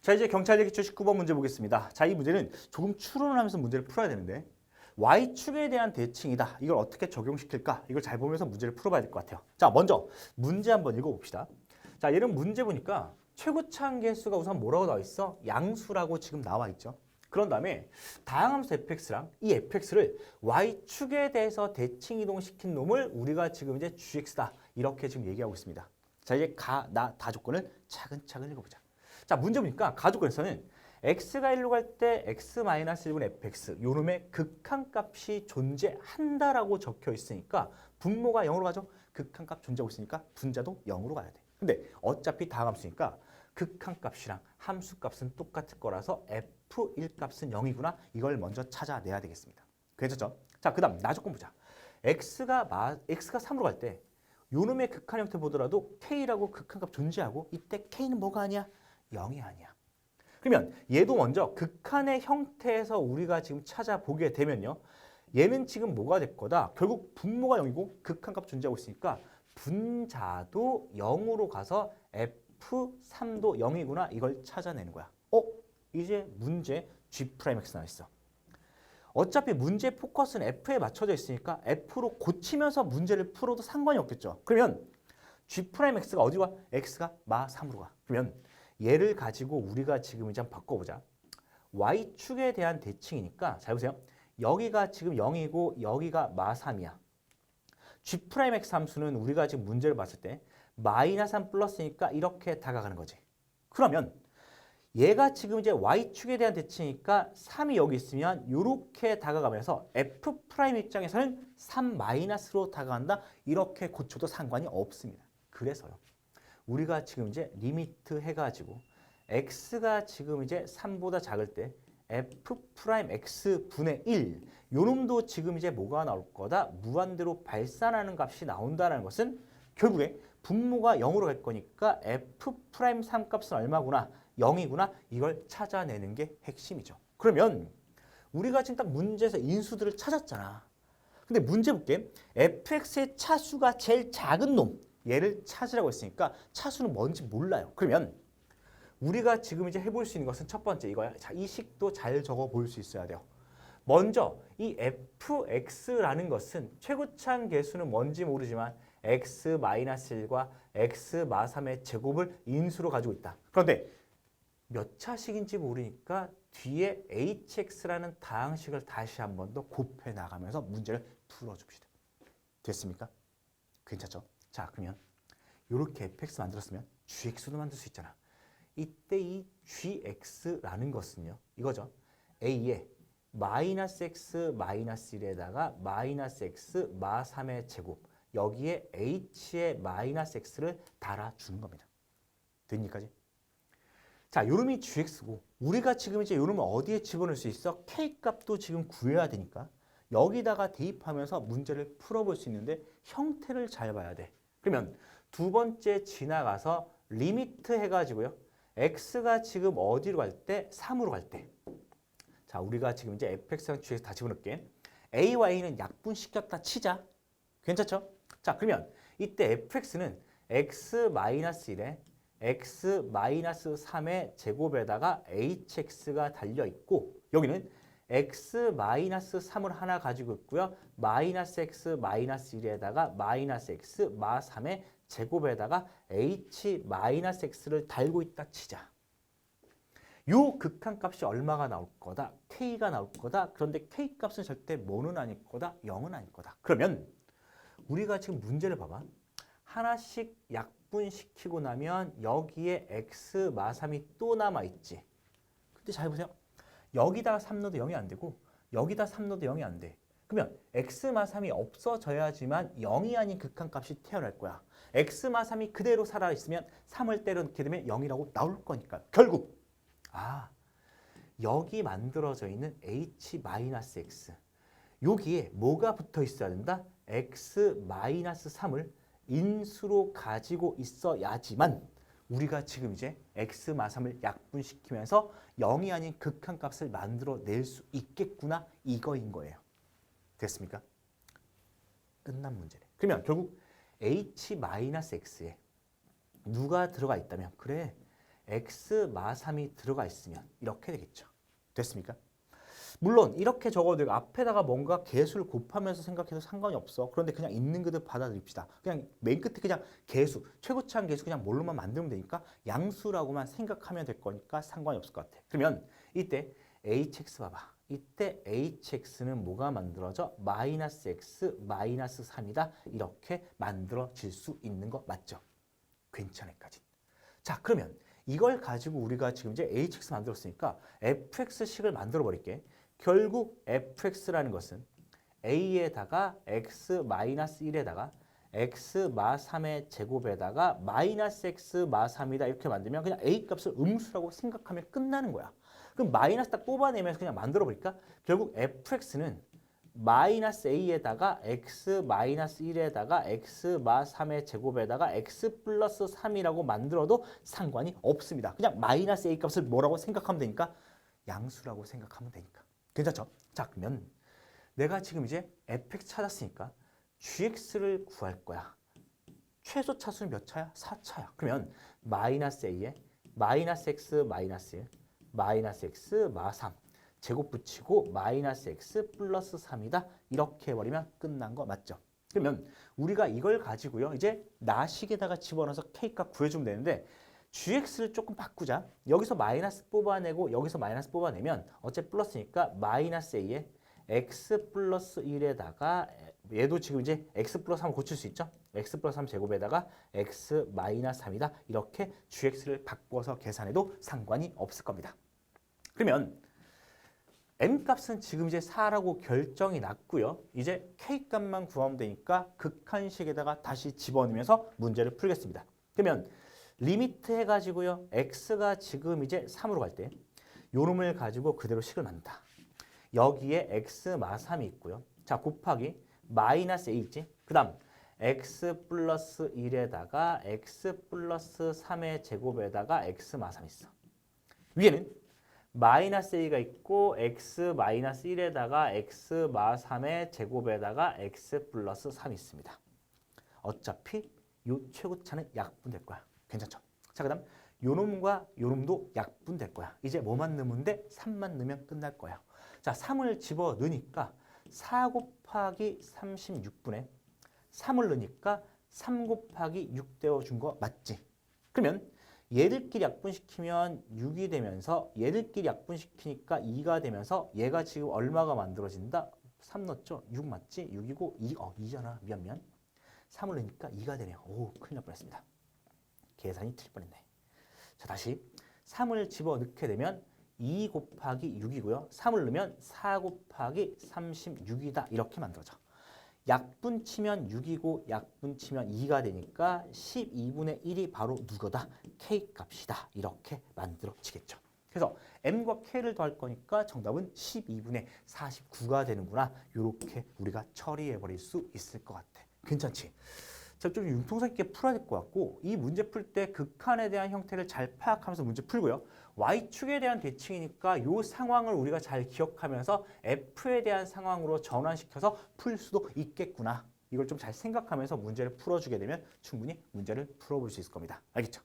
자, 이제 경찰대기 19번 문제 보겠습니다. 자, 이 문제는 조금 추론을 하면서 문제를 풀어야 되는데 Y축에 대한 대칭이다. 이걸 어떻게 적용시킬까? 이걸 잘 보면서 문제를 풀어봐야 될 것 같아요. 자, 먼저 문제 한번 읽어봅시다. 자, 얘는 문제 보니까 최고차항 계수가 우선 뭐라고 나와 있어? 양수라고 지금 나와 있죠. 그런 다음에 다항함수 fx랑 이 fx를 y축에 대해서 대칭 이동시킨 놈을 우리가 지금 이제 gx다. 이렇게 지금 얘기하고 있습니다. 자, 이제 가, 나, 다 조건을 차근차근 읽어보자. 자, 문제 보니까 가조건에서는 x가 1로 갈 때 x-1분 fx 요놈의 극한값이 존재한다라고 적혀 있으니까 분모가 0으로 가죠. 극한값 존재하고 있으니까 분자도 0으로 가야 돼. 근데 어차피 다함수니까 극한값이랑 함수값은 똑같을 거라서 f1 값은 0이구나. 이걸 먼저 찾아내야 되겠습니다. 괜찮죠? 자, 그 다음 나조건 보자. x가 3으로 갈 때 요놈의 극한 형태 보더라도 k라고 극한값 존재하고 이때 k는 뭐가 아니야? 0이 아니야. 그러면 얘도 먼저 극한의 형태에서 우리가 지금 찾아보게 되면요. 얘는 지금 뭐가 될 거다? 결국 분모가 0이고 극한값 존재하고 있으니까 분자도 0으로 가서 F3도 0이구나. 이걸 찾아내는 거야. 이제 문제 G'X 나와 있어. 어차피 문제 포커스는 F에 맞춰져 있으니까 F로 고치면서 문제를 풀어도 상관이 없겠죠. 그러면 G'X가 어디 가? X가 마3으로 가. 그러면 얘를 가지고 우리가 지금 이제 한번 바꿔보자. Y축에 대한 대칭이니까 잘 보세요. 여기가 지금 0이고 여기가 마3이야. G'X 함수는 우리가 지금 문제를 봤을 때 마이너스 3 플러스니까 이렇게 다가가는 거지. 그러면 얘가 지금 이제 Y축에 대한 대칭이니까 3이 여기 있으면 이렇게 다가가면서 F' 입장에서는 3 마이너스로 다가간다. 이렇게 고쳐도 상관이 없습니다. 그래서요. 우리가 지금 이제 리미트 해가지고 x가 지금 이제 3보다 작을 때 f' 분의 1 요놈도 지금 이제 뭐가 나올 거다? 무한대로 발산하는 값이 나온다는 것은 결국에 분모가 0으로 갈 거니까 f'3 값은 얼마구나? 0이구나. 이걸 찾아내는 게 핵심이죠. 그러면 우리가 지금 딱 문제에서 인수들을 찾았잖아. 근데 문제 볼게. fx의 차수가 제일 작은 놈 얘를 찾으라고 했으니까 차수는 뭔지 몰라요. 그러면 우리가 지금 이제 해볼 수 있는 것은 첫 번째 이거야. 자, 이 식도 잘 적어 볼 수 있어야 돼요. 먼저 이 fx라는 것은 최고차항 계수는 뭔지 모르지만 x-1과 x-3의 제곱을 인수로 가지고 있다. 그런데 몇 차식인지 모르니까 뒤에 hx라는 다항식을 다시 한 번 더 곱해 나가면서 문제를 풀어줍시다. 됐습니까? 괜찮죠? 자, 그러면 이렇게 fx 만들었으면 gx도 만들 수 있잖아. 이때 이 gx라는 것은요. 이거죠. a에 마이너스 x 마이너스 1에다가 마이너스 x 마 3의 제곱 여기에 h의 마이너스 x를 달아주는 겁니다. 됩니까지? 자, 요놈이 gx고 우리가 지금 이제 요놈을 어디에 집어넣을 수 있어? k 값도 지금 구해야 되니까 여기다가 대입하면서 문제를 풀어볼 수 있는데 형태를 잘 봐야 돼. 그러면 두 번째 지나가서 리미트 해가지고요. x가 지금 어디로 갈 때? 3으로 갈 때. 자, 우리가 지금 이제 fx랑 gx 다 집어넣을게. a와 a는 약분시켰다 치자. 괜찮죠? 자, 그러면 이때 fx는 x-1에 x-3의 제곱에다가 hx가 달려있고 여기는 x-3을 하나 가지고 있고요. 마이너스 x 마이너스 1에다가 마이너스 x 마 3의 제곱에다가 h-x를 달고 있다 치자. 요 극한값이 얼마가 나올 거다? k가 나올 거다. 그런데 k값은 절대 뭐는 아닐 거다? 0은 아닐 거다. 그러면 우리가 지금 문제를 봐봐. 하나씩 약분시키고 나면 여기에 x 마 3이 또 남아있지. 근데 잘 보세요. 여기다가 3 넣어도 0이 안 되고 여기다 3 넣어도 0이 안 돼. 그러면 x마3이 없어져야지만 0이 아닌 극한값이 태어날 거야. x마3이 그대로 살아있으면 3을 때려 넣게 되면 0이라고 나올 거니까 결국 여기 만들어져 있는 h-x 여기에 뭐가 붙어 있어야 된다? x-3을 인수로 가지고 있어야지만 우리가 지금 이제 x-3을 약분시키면서 0이 아닌 극한값을 만들어낼 수 있겠구나 이거인 거예요. 됐습니까? 끝난 문제네. 그러면 결국 h-x에 누가 들어가 있다면 그래 x 마3이 들어가 있으면 이렇게 되겠죠. 됐습니까? 물론 이렇게 적어도 되고 앞에다가 뭔가 개수를 곱하면서 생각해도 상관이 없어. 그런데 그냥 있는 그대로 받아들입시다. 그냥 맨 끝에 그냥 개수, 최고치한 개수 그냥 뭘로만 만들면 되니까 양수라고만 생각하면 될 거니까 상관이 없을 것 같아. 그러면 이때 hx 봐봐. 이때 hx는 뭐가 만들어져? 마이너스 x 마이너스 3이다. 이렇게 만들어질 수 있는 거 맞죠? 괜찮을까지. 자, 그러면 이걸 가지고 우리가 지금 이제 hx 만들었으니까 fx식을 만들어 버릴게. 결국 fx라는 것은 a에다가 x 마이너스 1에다가 x 마 3의 제곱에다가 마이너스 x 마 3이다 이렇게 만들면 그냥 a 값을 음수라고 생각하면 끝나는 거야. 그럼 마이너스 딱 뽑아내면서 그냥 만들어 버릴까? 결국 fx는 마이너스 a에다가 x 마이너스 1에다가 x 마 3의 제곱에다가 x 플러스 3이라고 만들어도 상관이 없습니다. 그냥 마이너스 a 값을 뭐라고 생각하면 되니까 양수라고 생각하면 되니까. 괜찮죠? 자, 그러면 내가 지금 이제 fx 찾았으니까 gx를 구할 거야. 최소 차수는 몇 차야? 4차야. 그러면 마이너스 a에 마이너스 x 마이너스 1 마이너스 x 마 3 제곱 붙이고 마이너스 x 플러스 3이다. 이렇게 해버리면 끝난 거 맞죠? 그러면 우리가 이걸 가지고요. 이제 나식에다가 집어넣어서 k값 구해주면 되는데 gx를 조금 바꾸자. 여기서 마이너스 뽑아내고 여기서 마이너스 뽑아내면 어째 플러스니까 마이너스 a에 x 플러스 1에다가 얘도 지금 이제 x 플러스 3을 고칠 수 있죠? x 플러스 3 제곱에다가 x 마이너스 3이다. 이렇게 gx를 바꿔서 계산해도 상관이 없을 겁니다. 그러면 m값은 지금 이제 4라고 결정이 났고요. 이제 k값만 구하면 되니까 극한식에다가 다시 집어넣으면서 문제를 풀겠습니다. 그러면 리미트 해가지고요. x가 지금 이제 3으로 갈 때 요놈을 가지고 그대로 식을 만든다. 여기에 x 마 3이 있고요. 자, 곱하기 마이너스 a 있지? 그 다음 x 플러스 1에다가 x 플러스 3의 제곱에다가 x 마 3 있어. 위에는 마이너스 a가 있고 x 마이너스 1에다가 x 마 3의 제곱에다가 x 플러스 3이 있습니다. 어차피 요 최고차는 약분될 거야. 괜찮죠? 자, 그 다음 요놈과 요놈도 약분될 거야. 이제 뭐만 넣으면 돼? 3만 넣으면 끝날 거야. 자, 3을 집어 넣으니까 4 곱하기 36분의 3을 넣으니까 3 곱하기 6 되어준 거 맞지? 그러면 얘들끼리 약분시키면 6이 되면서 얘들끼리 약분시키니까 2가 되면서 얘가 지금 얼마가 만들어진다? 3 넣었죠? 6 맞지? 6이고 2, 2잖아. 미안. 3을 넣으니까 2가 되네요. 오, 큰일 날 뻔했습니다. 계산이 틀릴 뻔했네. 자, 다시 3을 집어넣게 되면 2 곱하기 6이고요. 3을 넣으면 4 곱하기 36이다. 이렇게 만들어져. 약분 치면 6이고 약분 치면 2가 되니까 12분의 1이 바로 누구다? K값이다. 이렇게 만들어지겠죠. 그래서 M과 K를 더할 거니까 정답은 12분의 49가 되는구나. 이렇게 우리가 처리해버릴 수 있을 것 같아. 괜찮지? 자, 좀 융통성 있게 풀어야 될 것 같고 이 문제 풀 때 극한에 대한 형태를 잘 파악하면서 문제 풀고요. Y축에 대한 대칭이니까 이 상황을 우리가 잘 기억하면서 F에 대한 상황으로 전환시켜서 풀 수도 있겠구나. 이걸 좀 잘 생각하면서 문제를 풀어주게 되면 충분히 문제를 풀어볼 수 있을 겁니다. 알겠죠?